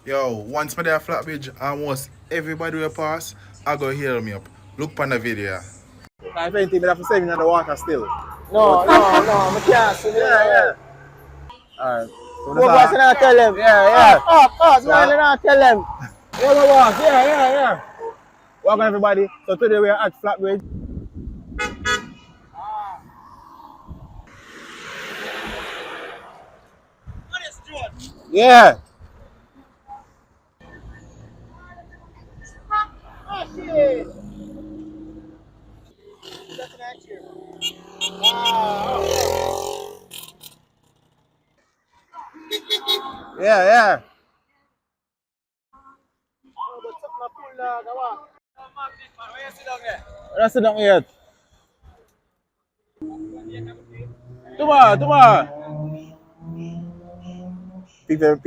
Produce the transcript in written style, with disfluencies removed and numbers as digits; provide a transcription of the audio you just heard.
Yo, once me there flatbridge, almost everybody will pass, I go hear me up. Look on the video. If anything, we have to save in the water still. No, no, no, I can't see me Yeah, now. yeah. Alright. So Go boss, and I tell them. yeah, Up, yeah. up, up, So, man, and I tell them. yeah, go walk. Yeah, yeah, yeah. Welcome everybody. So today we are at Flatbridge. Yeah. Oh, shit. Yeah, yeah. Let's sit down here. Tomorrow, tomorrow. People